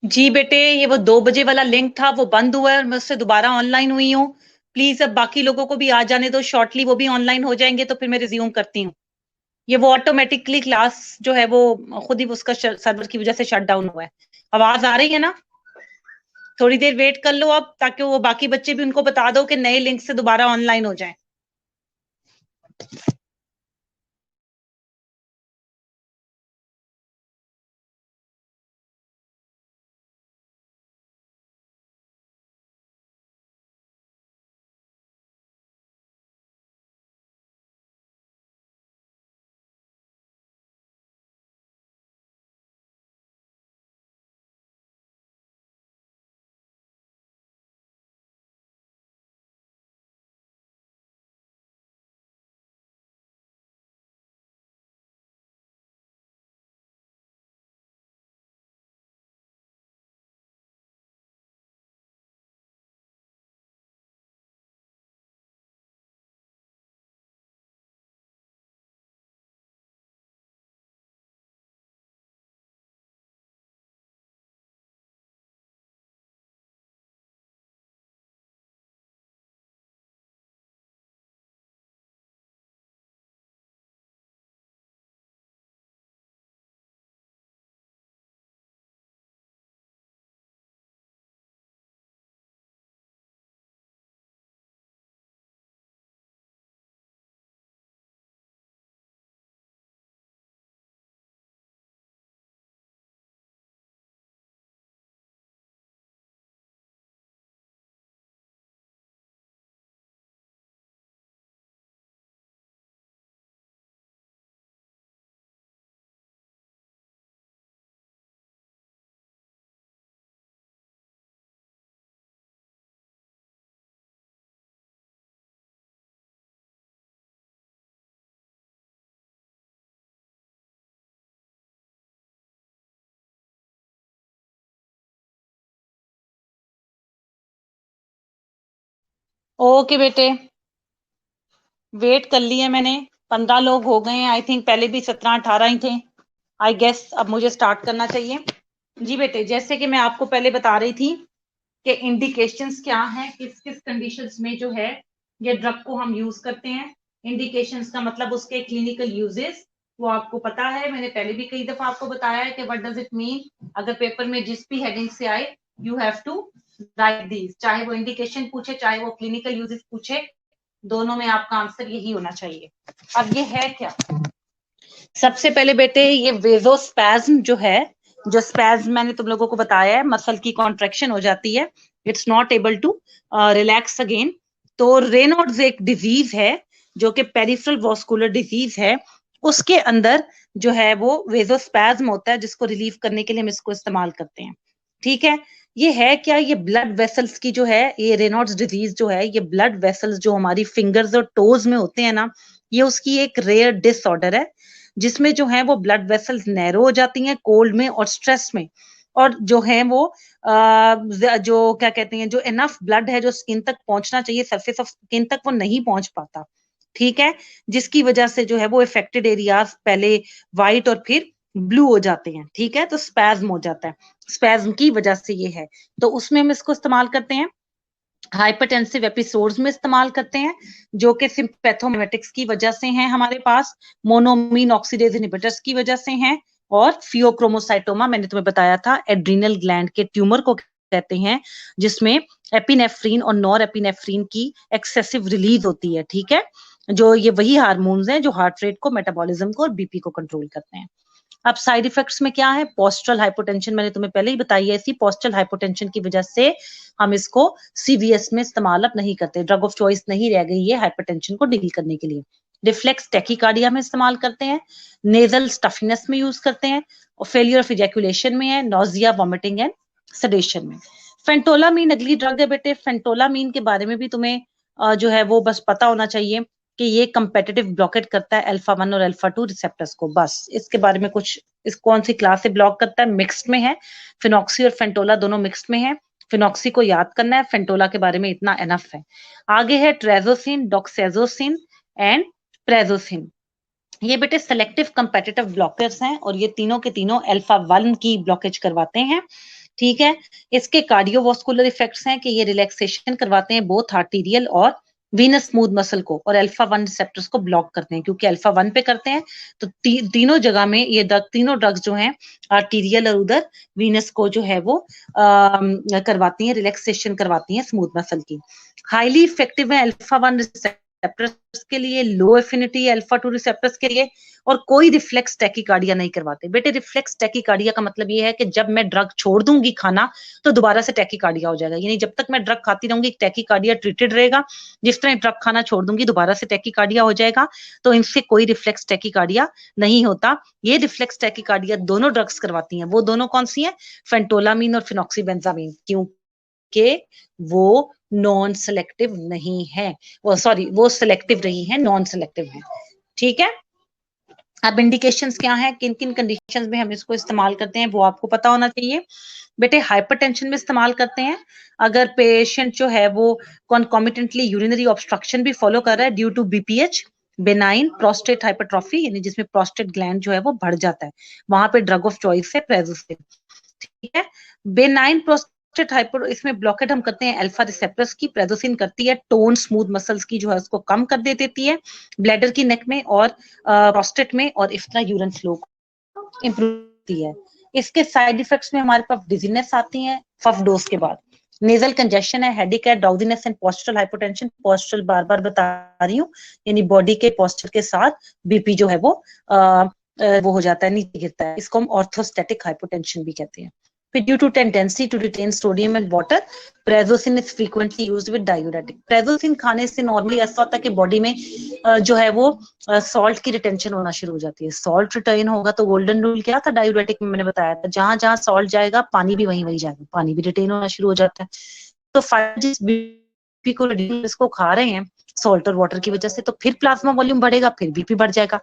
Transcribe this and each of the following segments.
जी बेटे, ये वो 2 बजे वाला लिंक था, वो बंद हुआ है और मैं उससे दोबारा ऑनलाइन हुई हूँ। प्लीज अब बाकी लोगों को भी आ जाने दो, शॉर्टली वो भी ऑनलाइन हो जाएंगे तो फिर मैं रिज्यूम करती हूँ। ये वो ऑटोमेटिकली क्लास जो है वो खुद ही उसका सर्वर की वजह से शट डाउन हुआ है। आवाज आ रही है ना? थोड़ी देर वेट कर लो अब, ताकि वो बाकी बच्चे भी उनको बता दो कि नए लिंक से दोबारा ऑनलाइन हो जाएं। ओके बेटे, वेट कर लिया मैंने। 15 लोग हो गए हैं, आई थिंक पहले भी 17-18 ही थे। आई गेस अब मुझे स्टार्ट करना चाहिए। जी बेटे, जैसे कि मैं आपको पहले बता रही थी कि इंडिकेशंस क्या हैं, किस किस कंडीशंस में जो है ये ड्रग को हम यूज करते हैं। इंडिकेशंस का मतलब उसके क्लिनिकल यूजेस, वो आपको पता है, मैंने पहले भी कई दफा आपको बताया है कि व्हाट डज इट मीन। अगर पेपर में जिस भी हेडिंग से आए, you have to write these, चाहे वो इंडिकेशन पूछे चाहे वो क्लिनिकल यूजेस पूछे, दोनों में आपका आंसर यही होना चाहिए। अब ये है क्या? सबसे पहले बेटे, ये वेजोस्पैज्म जो है, जो स्पैज्म मैंने तुम लोगों को बताया है, मसल की कॉन्ट्रेक्शन हो जाती है, it's not able to relax again. तो रेनॉल्ड्स एक डिजीज है जो कि पेरिफेरल वास्कुलर डिजीज है। उसके अंदर जो है वो वेजोस्पैज्म होता है, जिसको रिलीव करने के लिए हम इसको इस्तेमाल करते हैं। ठीक है। ये है क्या? ये ब्लड वेसल्स की जो है, ये रेनॉल्ड्स डिजीज जो है, ये ब्लड वेसल्स जो हमारी फिंगर्स और टोज में होते हैं ना, ये उसकी एक रेयर डिसऑर्डर है, जिसमें जो है वो ब्लड वेसल्स नैरो हो जाती हैं कोल्ड में और स्ट्रेस में। और जो है वो जो क्या कहते हैं, जो इनफ ब्लड है जो स्किन तक पहुंचना चाहिए, सरफेस ऑफ स्किन तक, वो नहीं पहुंच पाता। ठीक है। जिसकी वजह से जो है वो इफेक्टेड एरियाज पहले वाइट और फिर ब्लू हो जाते हैं। ठीक है। तो स्पैज्म हो जाता है, स्पैज्म की वजह से ये है। तो उसमें हम इसको इस्तेमाल करते हैं, हाइपरटेंसिव एपिसोड्स में इस्तेमाल करते हैं, जो कि सिंपैथोमिमेटिक्स की वजह से हैं हमारे पास, मोनोमीन ऑक्सीडेज इनहिबिटर्स की वजह से हैं, और फियोक्रोमोसाइटोमा मैंने तुम्हें बताया था, एड्रीनल ग्लैंड के ट्यूमर को कहते हैं, जिसमें एपिनेफ्रीन और नॉर एपिनेफ्रीन की एक्सेसिव रिलीज होती है। ठीक है। जो ये वही हार्मोन्स हैं जो हार्ट रेट को, मेटाबॉलिज्म को और बीपी को कंट्रोल करते हैं। अब साइड इफेक्ट्स में क्या है? पोस्टरल हाइपोटेंशन मैंने तुम्हें पहले ही बताई है, इसी पोस्टरल हाइपोटेंशन की वजह से हम इसको सीवीएस में इस्तेमाल अब नहीं करते, ड्रग ऑफ चॉइस नहीं रह गई है हाइपरटेंशन को डील करने के लिए। रिफ्लेक्स टैकीकार्डिया में इस्तेमाल करते हैं, नेजल स्टफिनेस में यूज करते हैं, और फेलियर ऑफ इजैकुलेशन में है, नोजिया, वॉमिटिंग एंड सडेशन में। फेंटोलामीन अगली ड्रग है बेटे। फेंटोलामीन के बारे में भी तुम्हें जो है वो बस पता होना चाहिए कि ये कंपेटिटिव ब्लॉकेट करता है अल्फा 1 और अल्फा 2 रिसेप्टर्स को, बस इसके बारे में कुछ। इस कौन सी क्लास से ब्लॉक करता है? मिक्स्ड में है, फिनॉक्सी और फेंटोला दोनों मिक्स्ड में है। फिनॉक्सी को याद करना है, फेंटोला के बारे में इतना एनफ है। आगे है ट्रेजोसिन, डॉक्सेजोसिन एंड प्रेजोसिन। ये बेटे सेलेक्टिव कंपेटिटिव ब्लॉकर्स हैं, और ये तीनों के तीनों अल्फा 1 की ब्लॉकेज करवाते हैं। ठीक है। इसके कार्डियोवास्कुलर इफेक्ट्स हैं कि ये रिलैक्सेशन करवाते हैं बोथ आर्टीरियल और वीनस स्मूथ मसल को, और अल्फा 1 रिसेप्टर्स को ब्लॉक करते हैं, क्योंकि अल्फा 1 पे करते हैं तो तीनों जगह में ये तीनों ड्रग्स जो हैं आर्टीरियल और उधर वीनस को जो है वो करवाती हैं, रिलैक्सेशन करवाती हैं स्मूथ मसल की। हाईली इफेक्टिव है अल्फा 1 रिसेप्टर्स के लिए, लो एफिनिटी अल्फा 2 रिसेप्टर्स के लिए, और कोई रिफ्लेक्स टैकीकार्डिया नहीं करवाते। बेटे रिफ्लेक्स टैकीकार्डिया का मतलब ये है कि जब मैं ड्रग छोड़ दूंगी खाना तो दोबारा से टैकीकार्डिया हो जाएगा, यानी जब तक मैं ड्रग खाती रहूंगी टैकीकार्डिया ट्रीटेड रहेगा, जिस तरह ड्रग खाना छोड़ दूंगी दोबारा से टैकीकार्डिया हो जाएगा। तो इनसे कोई रिफ्लेक्स टैकीकार्डिया नहीं होता। ये रिफ्लेक्स टैकीकार्डिया दोनों ड्रग्स करवाती हैं। वो दोनों कौन सी हैं? फेंटोलामीन और फिनॉक्सीबेंजामीन, क्योंकि वो नॉन सेलेक्टिव नहीं है, वो सॉरी वो सेलेक्टिव नहीं है, नॉन सेलेक्टिव है। ठीक है। अब इंडिकेशंस क्या है, किन किन कंडीशंस में हम इसको इस्तेमाल करते हैं वो आपको पता होना चाहिए। बेटे हाइपरटेंशन में इस्तेमाल करते हैं अगर पेशेंट जो है वो कॉन्कॉमिटेंटली यूरिनरी ऑब्स्ट्रक्शन भी फॉलो कर रहा है due to BPH, benign prostate hypertrophy, यानी जिसमें प्रोस्टेट ग्लैंड जो है वो बढ़ जाता है, वहां पे ड्रग ऑफ चॉइस है प्रेजोसिन। ठीक है। बेनाइन प्रोस्टेट हाइपर, इसमें ब्लॉकेट हम करते हैं अल्फा रिसेप्टर्स की, प्रेजोसिन करती है टोन स्मूथ मसल्स की जो है उसको कम कर दे देती है ब्लैडर की नेक में और प्रोस्टेट में, और इस तरह यूरिन फ्लो को इंप्रूव करती है। इसके साइड इफेक्ट्स में हमारे पास डिजीनेस आती है फफ डोज के बाद, नेजल कंजेशन है, हेडेक है, drowsiness and postural hypotension, postural बार बार बता रही हूँ, यानी बॉडी के पोस्चर के साथ बीपी जो है वो हो जाता है, नीचे गिरता है, इसको हम ऑर्थोस्टैटिक हाइपोटेंशन भी कहते हैं। फिर due to tendency to retain sodium and water, prazosin is frequently used with diuretic. Prazosin खाने से नॉर्मली ऐसा होता है कि बॉडी में जो है वो सॉल्ट की रिटेंशन होना शुरू हो जाती है। सॉल्ट रिटेन होगा तो गोल्डन रूल क्या था डायूरेटिक में, मैंने बताया था, जहां जहां सॉल्ट जाएगा पानी भी वहीं वहीं जाएगा, पानी भी रिटेन होना शुरू हो जाता है। तो जिस बीपी को रिड्यूस को खा रहे हैं सॉल्ट और वाटर की वजह से, तो फिर प्लाज्मा वॉल्यूम बढ़ेगा, फिर बीपी बढ़ जाएगा।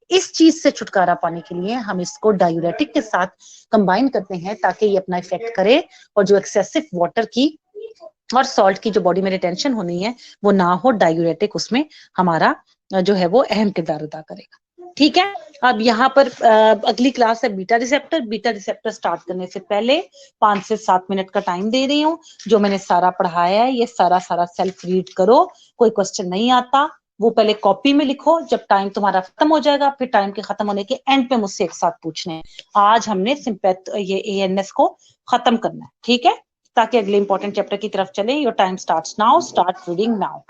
इस चीज से छुटकारा पाने के लिए हम इसको डायूरेटिक के साथ कंबाइन करते हैं ताकि ये अपना इफेक्ट करे, और जो एक्सेसिव वाटर की और सॉल्ट की जो बॉडी में रिटेंशन होनी है वो ना हो, डायूरेटिक उसमें हमारा जो है वो अहम किरदार अदा करेगा। ठीक है। अब यहाँ पर अगली क्लास है beta receptor. Beta receptor start करने से पहले 5 से 7 मिनट का टाइम दे रही हूँ। जो मैंने सारा पढ़ाया है ये सारा सारा सेल्फ रीड करो, कोई क्वेश्चन नहीं आता वो पहले कॉपी में लिखो, जब टाइम तुम्हारा खत्म हो जाएगा फिर टाइम के खत्म होने के एंड पे मुझसे एक साथ पूछने हैं। आज हमने सिंपैथ ये एएनएस को खत्म करना है, ठीक है, ताकि अगले इंपॉर्टेंट चैप्टर की तरफ चले। Your time starts now, start reading now.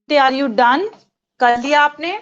Are you done? कर लिया आपने?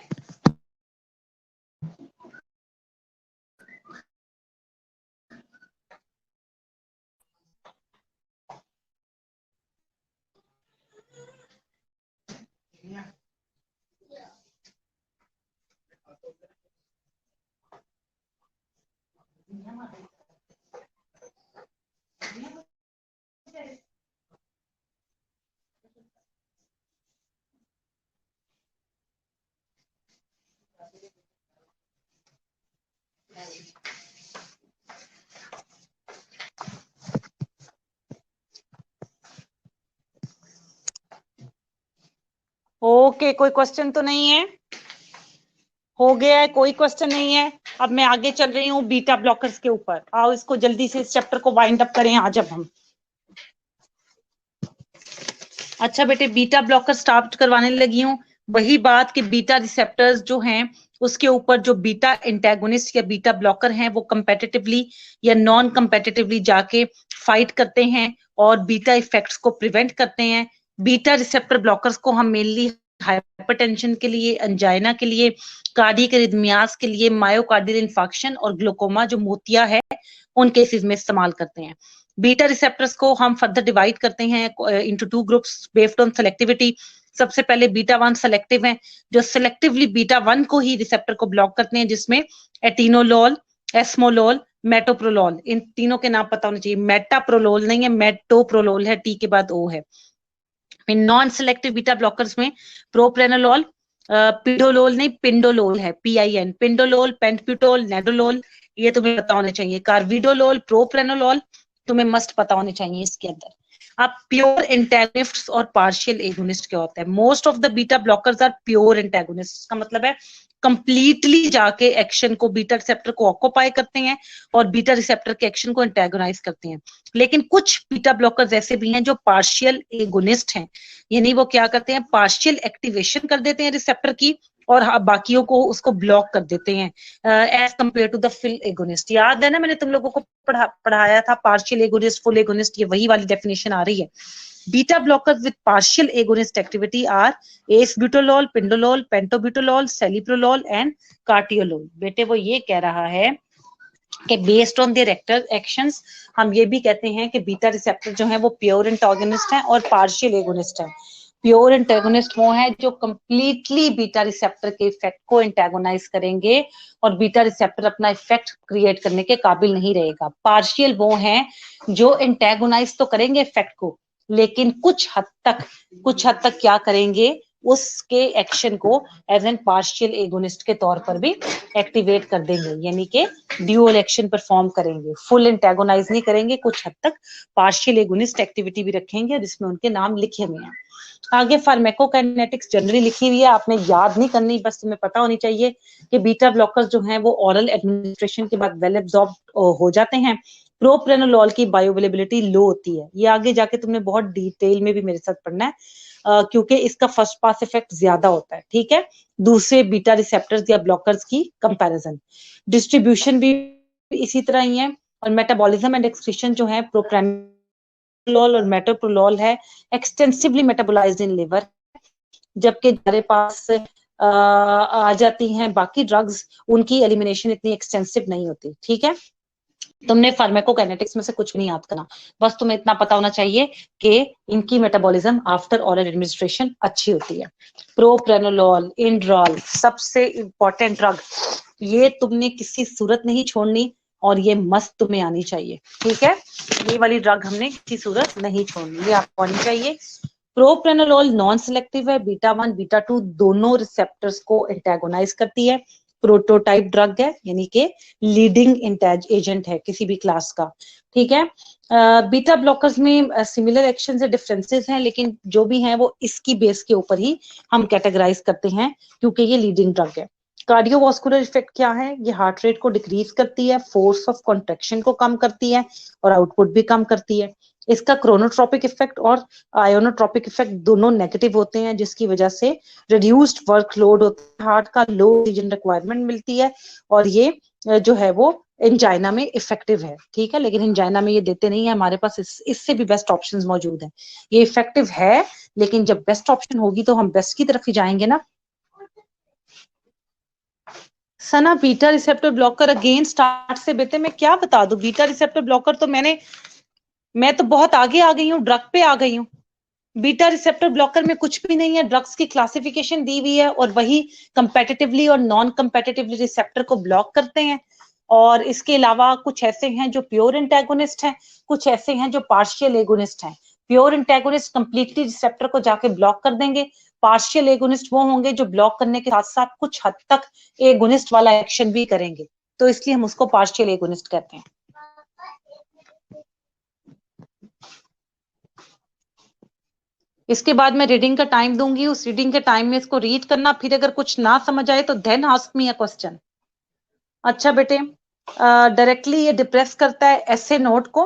ओके, कोई क्वेश्चन तो नहीं है? हो गया है, कोई क्वेश्चन नहीं है। अब मैं आगे चल रही हूँ बीटा ब्लॉकर्स के ऊपर। आओ इसको जल्दी से, इस चैप्टर को वाइंड अप करें आज अब हम। अच्छा बेटे, बीटा ब्लॉकर स्टार्ट करवाने लगी हूँ। वही बात कि बीटा रिसेप्टर्स जो हैं उसके ऊपर जो बीटा एंटेगोनिस्ट या बीटा ब्लॉकर हैं वो कंपेटिटिवली या नॉन कंपेटिटिवली जाके फाइट करते हैं और बीटा इफेक्ट्स को प्रिवेंट करते हैं। बीटा रिसेप्टर ब्लॉकर्स को हम मेनली हाइपरटेंशन के लिए, अंजाइना के लिए, कार्डियक एरिथमियास के लिए, मायोकार्डियल इंफाक्शन और ग्लूकोमा जो मोतिया है उन केसेस में इस्तेमाल करते हैं। बीटा रिसेप्टर्स को हम फर्दर डिवाइड करते हैं into two groups based on selectivity. सबसे पहले बीटा वन सेलेक्टिव है, जो सेलेक्टिवली बीटा वन को ही रिसेप्टर को ब्लॉक करते हैं, जिसमें एटिनोलोल, एस्मोलोल, मेटोप्रोलोल, इन तीनों के नाम पता होने चाहिए। मेटाप्रोलोल नहीं है, मेटोप्रोलोल है, टी के बाद ओ है। नॉन सेलेक्टिव बीटा ब्लॉकर्स में प्रोप्रेनोलोल, पिडोलोल नहीं पिंडोलोल है, PIN, पिंडोलोल, पेंटब्यूटोल, नेडोलोल, ये तुम्हें पता होने चाहिए। कार्विडोलोल, प्रोप्रेनोलोल तुम्हें मस्ट पता होने चाहिए इसके अंदर। अब प्योर एंटेगोनिस्ट्स और पार्शियल एगोनिस्ट क्या होता है? Most of the beta blockers are pure antagonist का मतलब है कंप्लीटली जाके एक्शन को बीटा रिसेप्टर को ऑक्यूपाई करते हैं और बीटा रिसेप्टर के एक्शन को एंटेगोनाइज करते हैं। लेकिन कुछ बीटा ब्लॉकर्स ऐसे भी हैं जो पार्शियल एगोनिस्ट हैं, यानी वो क्या करते हैं, पार्शियल एक्टिवेशन कर देते हैं रिसेप्टर की और बाकियों को उसको ब्लॉक कर देते हैं as compare to the full agonist. याद है ना, मैंने तुम लोगों को पढ़ाया था पार्शियल एगोनिस्ट, फुल एगोनिस्ट, ये वही वाली डेफिनेशन आ रही है। Beta blockers with partial agonist activity are acebutolol, pindolol, pentobutolol, celiprolol and carteolol. बेटे वो ये कह रहा है कि बेस्ड ऑन देयर एक्शंस हम ये भी कहते हैं कि बीटा रिसेप्टर जो है वो प्योर एंटागोनिस्ट है और पार्शियल एगोनिस्ट है। प्योर एंटेगोनिस्ट वो है जो कंप्लीटली बीटा रिसेप्टर के इफेक्ट को एंटेगोनाइज करेंगे और बीटा रिसेप्टर अपना इफेक्ट क्रिएट करने के काबिल नहीं रहेगा। पार्शियल वो हैं जो एंटेगोनाइज तो करेंगे इफेक्ट को, लेकिन कुछ हद तक क्या करेंगे, उसके एक्शन को एज एन पार्शियल एगोनिस्ट के तौर पर भी एक्टिवेट कर देंगे, यानी कि ड्यूअल एक्शन परफॉर्म करेंगे। फुल एंटेगोनाइज नहीं करेंगे, कुछ हद तक पार्शियल एगोनिस्ट एक्टिविटी भी रखेंगे जिसमें उनके नाम लिखे हुए हैं। आगे फार्मेकोकाइनेटिक्स जनरली लिखी हुई है, आपने याद नहीं करनी, बस तुम्हें पता होनी चाहिए कि बीटा ब्लॉकर्स जो हैं वो ओरल एडमिनिस्ट्रेशन के बाद वेल एब्जॉर्ब हो जाते हैं। प्रोप्रेनोलोल की बायोअवेलेबिलिटी लो होती है, ये आगे जाके तुमने बहुत डिटेल में भी मेरे साथ पढ़ना है क्योंकि इसका फर्स्ट पास इफेक्ट ज्यादा होता है, ठीक है, दूसरे बीटा रिसेप्टर्स या ब्लॉकर्स की कंपैरिजन। डिस्ट्रीब्यूशन भी इसी तरह ही है और मेटाबॉलिज्म एंड एक्सक्रीशन जो है प्रोप्रेनोलोल और मेटोप्रोलोल है एक्सटेंसिवली मेटाबोलाइज्ड इन लिवर, जबकि हमारे पास आ जाती हैं बाकी ड्रग्स, उनकी एलिमिनेशन इतनी एक्सटेंसिव नहीं होती, ठीक है। तुमने फार्मेकोकाइनेटिक्स में से कुछ नहीं याद करना, बस तुम्हें इतना पता होना चाहिए कि इनकी मेटाबॉलिज्म आफ्टर ओरल एडमिनिस्ट्रेशन अच्छी होती है। प्रोप्रेनोलोल, इंड्रॉल, सबसे इंपॉर्टेंट ड्रग, ये तुमने किसी सूरत नहीं छोड़नी और ये मस्त तुम्हें आनी चाहिए, ठीक है। ये वाली ड्रग हमने किसी सूरत नहीं छोड़नी, ये आपको आनी चाहिए। प्रोप्रेनोलोल नॉन सिलेक्टिव है, बीटा वन बीटा टू दोनों रिसेप्टर्स को एंटेगोनाइज करती है। प्रोटोटाइप ड्रग है, यानी कि लीडिंग एजेंट है किसी भी क्लास का, ठीक है। बीटा ब्लॉकर्स में सिमिलर एक्शन से डिफरेंसेस हैं, लेकिन जो भी हैं वो इसकी बेस के ऊपर ही हम कैटेगराइज करते हैं क्योंकि ये लीडिंग ड्रग है। कार्डियोवास्कुलर इफेक्ट क्या है, ये हार्ट रेट को डिक्रीज करती है, फोर्स ऑफ कॉन्ट्रैक्शन को कम करती है और आउटपुट भी कम करती है। इसका क्रोनोट्रोपिक इफेक्ट और आयोनोट्रोपिक इफेक्ट दोनों नेगेटिव होते हैं, जिसकी वजह से रिड्यूस्ड वर्कलोड होता है, हार्ट का लो ऑक्सीजन रिक्वायरमेंट मिलती है और ये जो है वो एंजाइना में इफेक्टिव है, ठीक है। लेकिन एंजाइना में ये देते नहीं है, हमारे पास इससे भी बेस्ट ऑप्शंस मौजूद हैं। ये इफेक्टिव है लेकिन जब बेस्ट ऑप्शन होगी तो हम बेस्ट की तरफ ही जाएंगे ना। Sana beta receptor blocker again start से, बेटे मैं क्या बता दूं, बीटा रिसेप्टर ब्लॉकर तो मैं तो बहुत आगे आ गई हूँ, ड्रग पे आ गई हूँ। बीटा रिसेप्टर ब्लॉकर में कुछ भी नहीं है, ड्रग्स की क्लासिफिकेशन दी हुई है और वही कंपेटिटिवली और नॉन कंपेटिटिवली रिसेप्टर को ब्लॉक करते हैं। और इसके अलावा कुछ ऐसे हैं जो प्योर एंटेगोनिस्ट हैं, कुछ ऐसे हैं जो पार्शियल एगोनिस्ट हैं। प्योर एंटेगोनिस्ट कंप्लीटली रिसेप्टर को जाके ब्लॉक कर देंगे, पार्शियल एगोनिस्ट वो होंगे जो ब्लॉक करने के साथ साथ कुछ हद तक एगोनिस्ट वाला एक्शन भी करेंगे, तो इसलिए हम उसको पार्शियल एगोनिस्ट कहते हैं। इसके बाद मैं रीडिंग का टाइम दूंगी, उस रीडिंग के टाइम में इसको रीड करना, फिर अगर कुछ ना समझ आए तो then ask me a question. अच्छा बेटे, डायरेक्टली ये डिप्रेस करता है एसए नोट को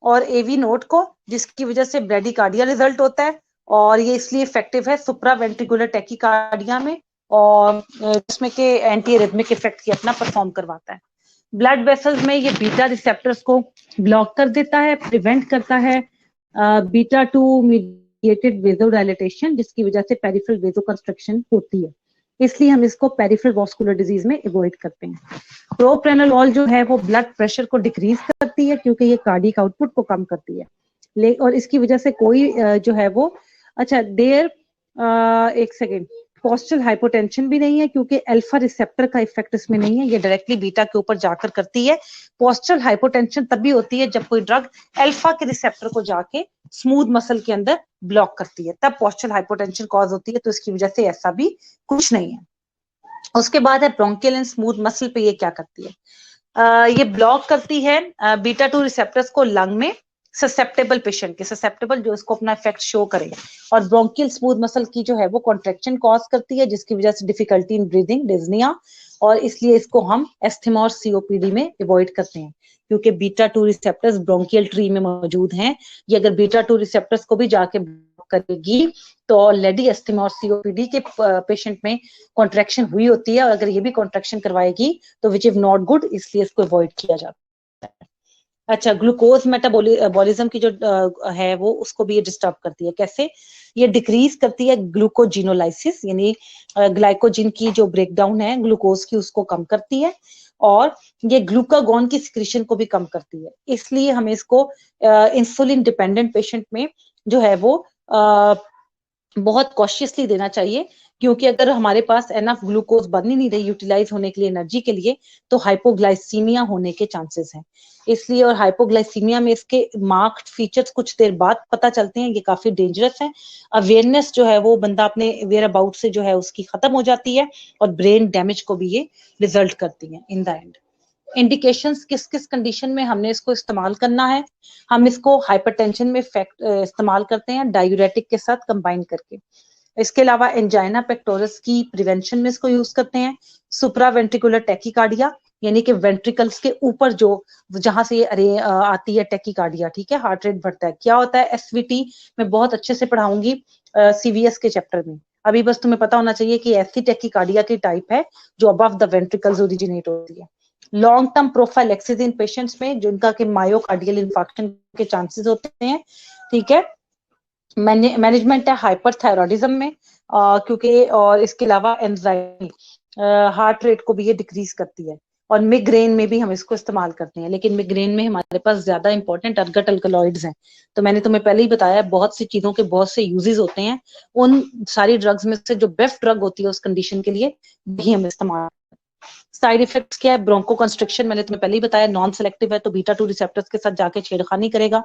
और एवी नोट को, जिसकी वजह से ब्रेडिकार्डिया रिजल्ट होता है, और ये इसलिए इफेक्टिव है सुप्रा वेंट्रिकुलर टैकीकार्डिया में, और जिसमें के एंटी एरिथमिक इफेक्ट की अपना परफॉर्म करवाता है। ब्लड वेसल्स में ये बीटा रिसेप्टर्स को ब्लॉक कर देता है, प्रिवेंट करता है बीटा 2 मीडिएटेड वेजोडाइलेटेशन, जिसकी वजह से पेरिफेरल वेजोकंस्ट्रक्शन होती है, इसलिए हम इसको पेरिफेरल वास्कुलर डिजीज में अवॉइड करते हैं। प्रोप्रेनोलॉल जो है वो ब्लड प्रेशर को डिक्रीज करती है क्योंकि ये कार्डियक आउटपुट को कम करती है, और इसकी वजह से कोई जो है वो, अच्छा देर एक सेकेंड, पोस्टल हाइपोटेंशन भी नहीं है क्योंकि अल्फा रिसेप्टर का इफेक्ट इसमें नहीं है, ये डायरेक्टली बीटा के ऊपर जाकर करती है। पोस्टल हाइपोटेंशन तभी होती है जब कोई ड्रग अल्फा के रिसेप्टर को जाके स्मूथ मसल के अंदर ब्लॉक करती है, तब पोस्टल हाइपोटेंशन कॉज होती है, तो इसकी वजह से ऐसा भी कुछ नहीं है। उसके बाद है ब्रोंकियल एंड स्मूथ मसल पे ये क्या करती है, ये ब्लॉक करती है बीटा 2 रिसेप्टर्स को लंग में, ससेप्टेबल पेशेंट के, ससेप्टेबल जो इसको अपना इफेक्ट शो करे, और ब्रोंकियल स्मूथ मसल की जो है वो कॉन्ट्रेक्शन कॉज करती है, जिसकी वजह से डिफिकल्टी इन ब्रीदिंग, डिज्निया, और इसलिए इसको हम एस्थमा और सीओपीडी में अवॉइड करते हैं क्योंकि बीटा 2 रिसेप्टर्स ब्रोंकियल ट्री में मौजूद हैं। ये अगर बीटा 2 रिसेप्टर्स को भी जाके ब्लॉक करेगी तो ऑलरेडी एस्थमा और सीओपीडी के पेशेंट में कॉन्ट्रेक्शन हुई होती है, और अगर ये भी कॉन्ट्रेक्शन करवाएगी तो विच इज नॉट गुड, इसलिए इसको अवॉइड किया जाता है। अच्छा, ग्लूकोज मेटाबॉलिज्म की जो है वो उसको भी ये डिस्टर्ब करती है। कैसे? ये डिक्रीज करती है ग्लूकोजिनोलाइसिस, यानी ग्लाइकोजिन की जो ब्रेकडाउन है ग्लूकोज की उसको कम करती है, और ये ग्लूकागॉन की सिक्रीशन को भी कम करती है, इसलिए हमें इसको इंसुलिन डिपेंडेंट पेशेंट में जो है वो बहुत कॉशियसली देना चाहिए, क्योंकि अगर हमारे पास एनफ ग्लूकोज बन ही नहीं रही यूटिलाइज होने के लिए एनर्जी के लिए, तो हाइपोग्लाइसीमिया होने के चांसेस हैं। इसलिए, और हाइपोग्लाइसीमिया में इसके मार्क्ड फीचर्स कुछ देर बाद पता चलते हैं, ये काफी डेंजरस है। अवेयरनेस जो है वो बंदा अपने वेयर अबाउट से जो है उसकी खत्म हो जाती है, और ब्रेन डैमेज को भी ये रिजल्ट करती है इन द एंड। इंडिकेशंस किस किस कंडीशन में हमने इसको इस्तेमाल करना है, हम इसको हाइपरटेंशन में इस्तेमाल करते हैं डायूरेटिक के साथ कंबाइन करके। इसके अलावा एंजाइना पेक्टोरस की प्रिवेंशन में इसको यूज करते हैं। सुप्रा वेंट्रिकुलर टैकीकार्डिया, यानी कि वेंट्रिकल्स के ऊपर जो जहां से ये आती है टैकीकार्डिया, ठीक है, हार्ट रेट बढ़ता है। क्या होता है एसवीटी, मैं बहुत अच्छे से पढ़ाऊंगी सीवीएस के चैप्टर में, अभी बस तुम्हें पता होना चाहिए कि ऐसी टैकीकार्डिया की टाइप है जो अबव द वेंट्रिकल्स ओरिजिनेट होती है। लॉन्ग टर्म प्रोफाइलेक्सिस इन पेशेंट्स में जिनका के मायोकार्डियल इन्फार्क्शन के चांसेस होते हैं, ठीक है। मैनेजमेंट है हाइपरथायरॉयडिज्म में, क्योंकि, और इसके अलावा एंजाइटी, हार्ट रेट को भी ये डिक्रीज करती है, और मिग्रेन में भी हम इसको इस्तेमाल करते हैं, लेकिन मिग्रेन में हमारे पास ज्यादा इंपॉर्टेंट अर्गट अल्कलॉइड्स हैं, तो मैंने तुम्हें पहले ही बताया बहुत सी चीजों के बहुत से यूजेस होते हैं, उन सारी ड्रग्स में से जो बेस्ट ड्रग होती है उस कंडीशन के लिए वही हम इस्तेमाल। साइड इफेक्ट्स क्या है? ब्रोंको कंस्ट्रिक्शन, मैंने तुम्हें पहले ही बताया, नॉन सेलेक्टिव है तो बीटा 2 रिसेप्टर्स के साथ जाके छेड़खानी करेगा।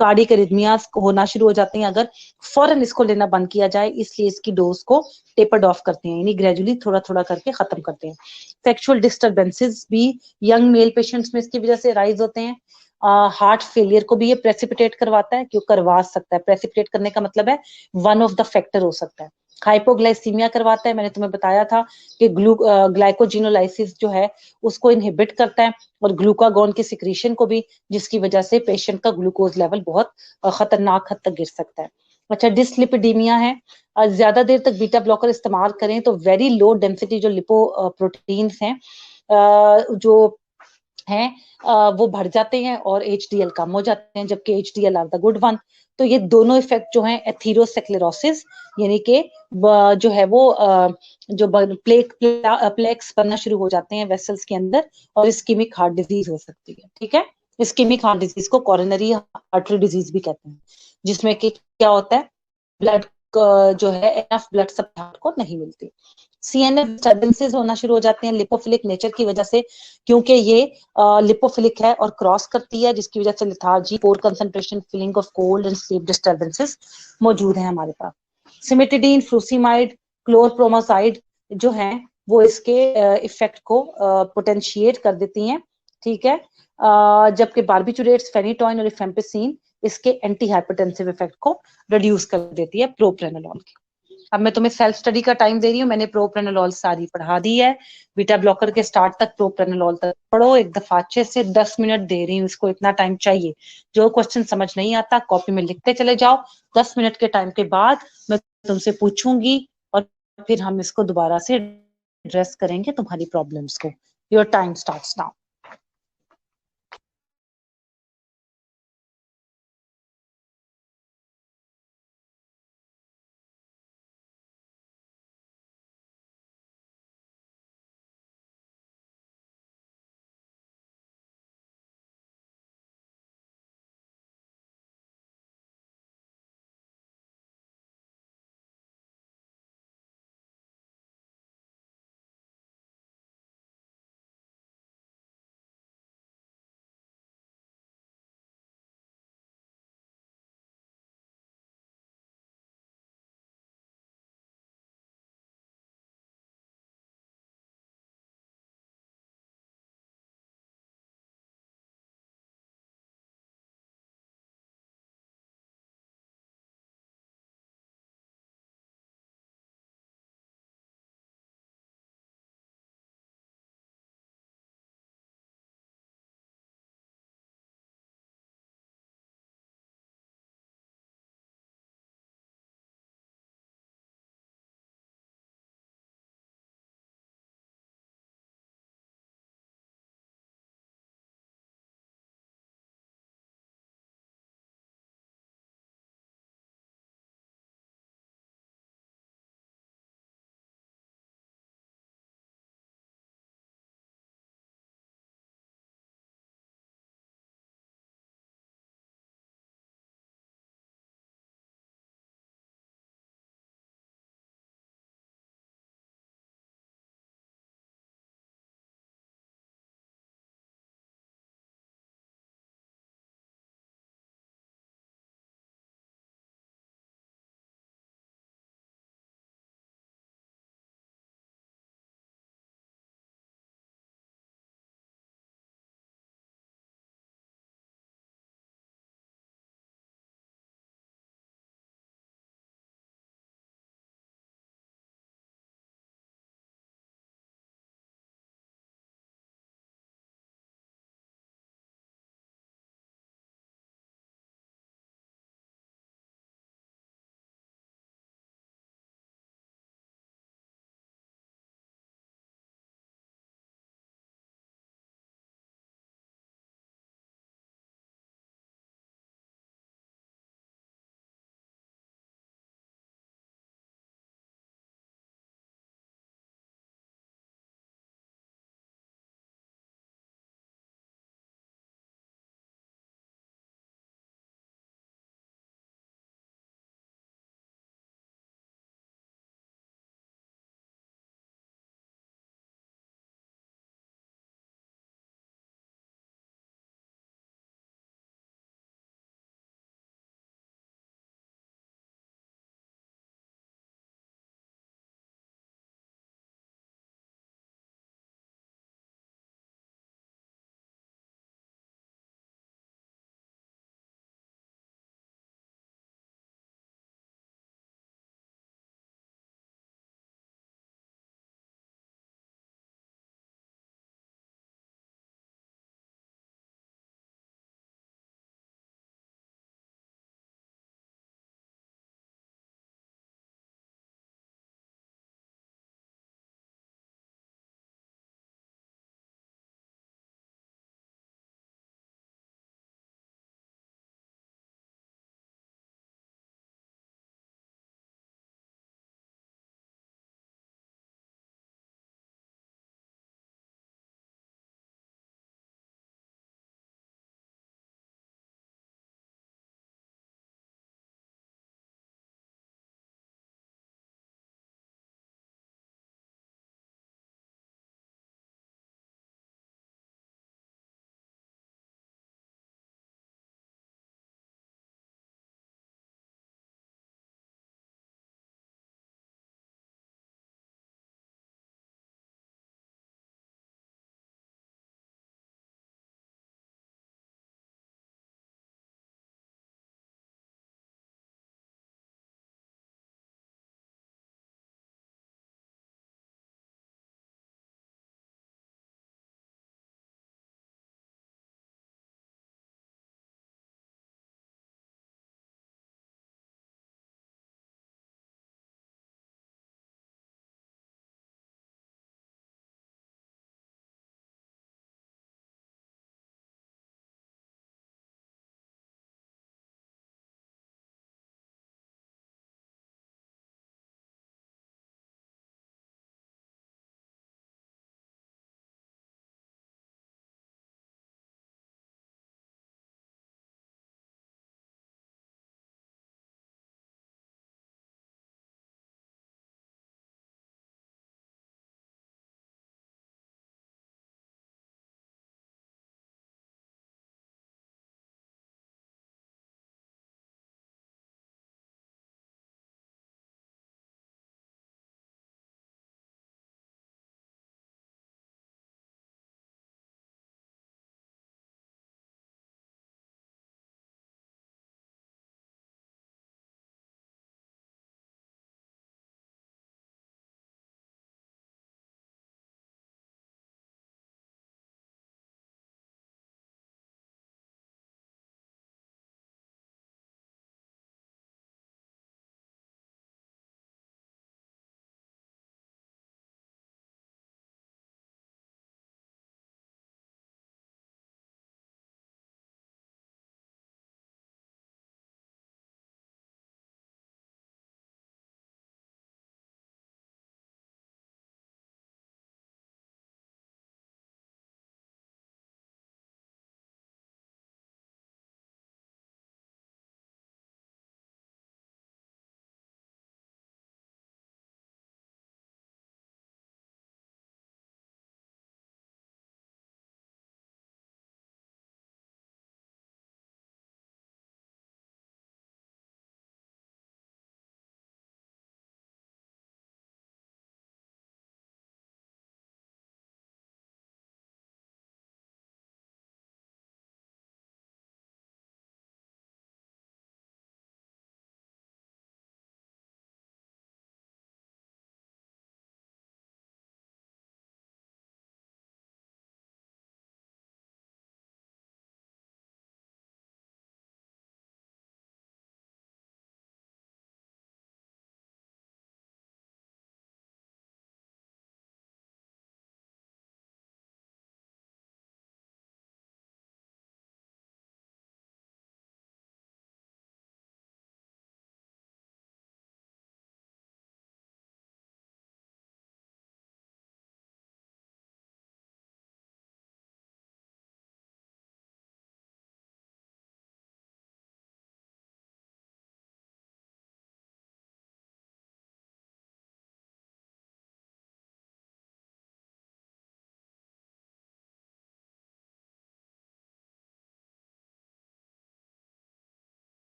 कार्डियक एरिथमियाज होना शुरू हो जाते हैं अगर फौरन इसको लेना बंद किया जाए, इसलिए इसकी डोज को टेपर्ड ऑफ करते हैं, यानी ग्रेजुअली थोड़ा थोड़ा करके खत्म करते हैं। सेक्सुअल डिस्टर्बेंसेस भी यंग मेल पेशेंट्स में इसकी वजह से राइज होते हैं। हार्ट फेलियर को भी ये प्रेसिपिटेट करवाता है, क्यों करवा सकता है, प्रेसिपिटेट करने का मतलब है वन ऑफ द फैक्टर हो सकता है। हाइपोग्लाइसीमिया करवाता है, मैंने तुम्हें बताया था कि ग्लाइकोजिनोलाइसिस जो है उसको इनहिबिट करता है, और ग्लूकागॉन की सिक्रीशन को भी, जिसकी वजह से पेशेंट का ग्लूकोज लेवल बहुत खतरनाक हद तक गिर सकता है। अच्छा, डिसलिपिडीमिया है, ज्यादा देर तक बीटा ब्लॉकर इस्तेमाल करें तो वेरी लो डेंसिटी जो लिपो प्रोटीन्स हैं जो हैं वो बढ़ जाते हैं और HDL कम हो जाते हैं, जबकि HDL are the good one. तो ये दोनों इफेक्ट जो हैं एथीरोस्क्लेरोसिस यानी कि जो है वो जो प्लेक्स बनना शुरू हो जाते हैं वेसल्स के अंदर, और इस्कीमिक हार्ट डिजीज हो सकती है। ठीक है, इस्कीमिक हार्ट डिजीज को कोरोनरी आर्टरी डिजीज भी कहते हैं, जिसमें कि क्या होता है, ब्लड जो है एनफ ब्लड सप्लाई हार्ट को नहीं मिलती। CNS डिस्टर्बेंसेस होना शुरू हो जाते हैं लिपोफिलिक नेचर की वजह से, क्योंकि ये लिपोफिलिक है और क्रॉस करती है, जिसकी वजह से lethargy, poor concentration, feeling of cold and sleep disturbances मौजूद हैं हमारे पास। सिमिटिडीन, फ्लूसीमाइड, क्लोरप्रोमासाइड जो है वो इसके इफेक्ट को पोटेंशिएट कर देती हैं। ठीक है, जबकि बार्बिचुरेट्स, फेनिटोइन और इफेम्पिसिन इसके एंटी हाइपरटेंसिव इफेक्ट को रिड्यूस कर देती है प्रोप्रेनोलॉल की। अब मैं तुम्हें सेल्फ स्टडी का टाइम दे रही हूँ, मैंने प्रोप्रेनोलॉल सारी पढ़ा दी है, बीटा ब्लॉकर के स्टार्ट तक प्रोप्रेनोलॉल तक पढ़ो एक दफा अच्छे से। 10 मिनट दे रही हूँ, इसको इतना टाइम चाहिए। जो क्वेश्चन समझ नहीं आता कॉपी में लिखते चले जाओ। 10 मिनट के टाइम के बाद मैं तुमसे पूछूंगी और फिर हम इसको दोबारा से एड्रेस करेंगे तुम्हारी प्रॉब्लम्स को। Your time starts now.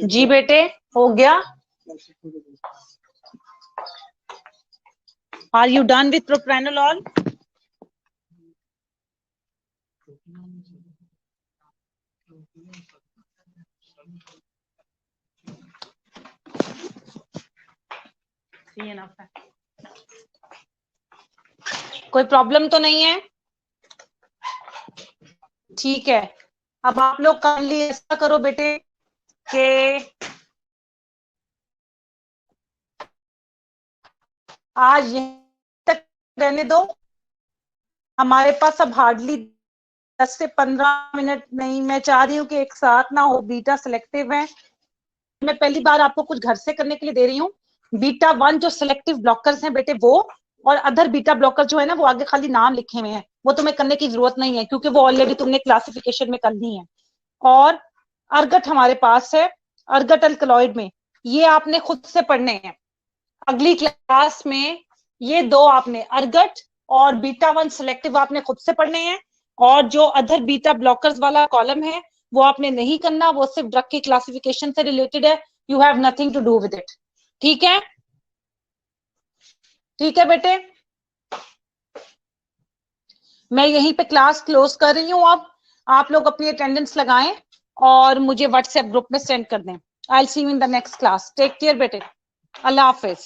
जी बेटे, हो गया। Are you done with propranolol? कोई प्रॉब्लम तो नहीं है? ठीक है, अब आप लोग काइंडली ऐसा करो बेटे कि आज यहीं तक रहने दो। हमारे पास अब हार्डली 10 से 15 मिनट नहीं, मैं चाह रही हूँ कि एक साथ ना हो, बीटा सिलेक्टिव है। मैं पहली बार आपको कुछ घर से करने के लिए दे रही हूँ। बीटा 1 जो सिलेक्टिव ब्लॉकर्स हैं बेटे वो, और अदर बीटा ब्लॉकर जो है ना वो आगे खाली नाम लिखे हुए हैं, वो तुम्हें करने की जरूरत नहीं है क्योंकि वो ऑलरेडी तुमने क्लासिफिकेशन में कर ली है। और अर्गट हमारे पास है, अर्गट अल्कलॉइड में, ये आपने खुद से पढ़ने हैं अगली क्लास में। ये दो आपने अर्गट और बीटा 1 सिलेक्टिव आपने खुद से पढ़ने हैं, और जो अदर बीटा ब्लॉकर्स वाला कॉलम है वो आपने नहीं करना, वो सिर्फ ड्रग की क्लासिफिकेशन से रिलेटेड है। You have nothing to do with it. ठीक है? ठीक है बेटे, मैं यहीं पे क्लास क्लोज कर रही हूँ। अब आप लोग अपनी अटेंडेंस लगाएं और मुझे व्हाट्सएप ग्रुप में सेंड कर दें। I will see you in the next class. Take care बेटे, अल्लाह हाफिज।